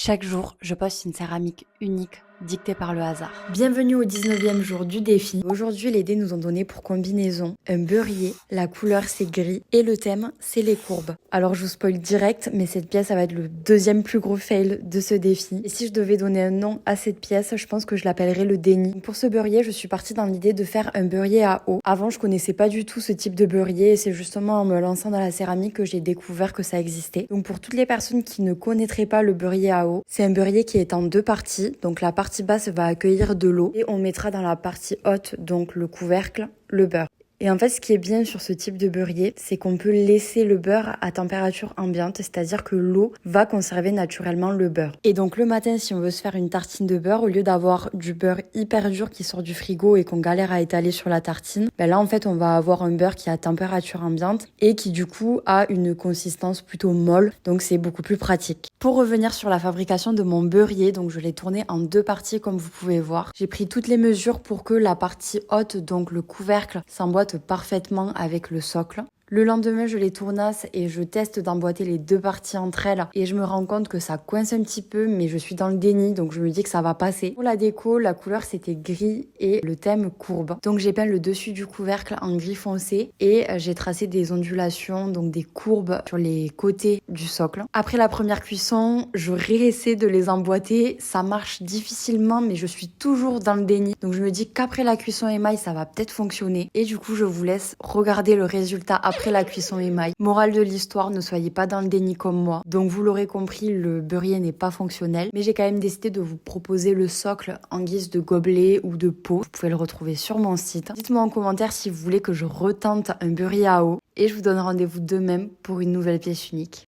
Chaque jour, je poste une céramique unique dictée par le hasard. Bienvenue au 19e jour du défi. Aujourd'hui, les dés nous ont donné pour combinaison un beurrier, la couleur c'est gris et le thème c'est les courbes. Alors je vous spoil direct, mais cette pièce ça va être le deuxième plus gros fail de ce défi. Et si je devais donner un nom à cette pièce, je pense que je l'appellerais le déni. Pour ce beurrier, je suis partie dans l'idée de faire un beurrier à eau. Avant, je connaissais pas du tout ce type de beurrier et c'est justement en me lançant dans la céramique que j'ai découvert que ça existait. Donc pour toutes les personnes qui ne connaîtraient pas le beurrier à eau, c'est un beurrier qui est en deux parties. Donc la partie basse va accueillir de l'eau et on mettra dans la partie haute, donc le couvercle, le beurre. Et en fait, ce qui est bien sur ce type de beurrier, c'est qu'on peut laisser le beurre à température ambiante, c'est-à-dire que l'eau va conserver naturellement le beurre. Et donc le matin, si on veut se faire une tartine de beurre, au lieu d'avoir du beurre hyper dur qui sort du frigo et qu'on galère à étaler sur la tartine, ben là en fait on va avoir un beurre qui est à température ambiante et qui du coup a une consistance plutôt molle, donc c'est beaucoup plus pratique. Pour revenir sur la fabrication de mon beurrier, donc je l'ai tourné en deux parties comme vous pouvez voir. J'ai pris toutes les mesures pour que la partie haute, donc le couvercle, s'emboîte parfaitement avec le socle. Le lendemain, je les tournasse et je teste d'emboîter les deux parties entre elles et je me rends compte que ça coince un petit peu, mais je suis dans le déni, donc je me dis que ça va passer. Pour la déco, la couleur c'était gris et le thème courbe. Donc j'ai peint le dessus du couvercle en gris foncé et j'ai tracé des ondulations, donc des courbes sur les côtés du socle. Après la première cuisson, je réessaie de les emboîter. Ça marche difficilement, mais je suis toujours dans le déni. Donc je me dis qu'après la cuisson émail, ça va peut-être fonctionner. Et du coup, je vous laisse regarder le résultat après la cuisson émail. Morale de l'histoire, ne soyez pas dans le déni comme moi. Donc vous l'aurez compris, le beurrier n'est pas fonctionnel, mais j'ai quand même décidé de vous proposer le socle en guise de gobelet ou de pot. Vous pouvez le retrouver sur mon site. Dites-moi en commentaire si vous voulez que je retente un beurrier à eau et je vous donne rendez-vous demain pour une nouvelle pièce unique.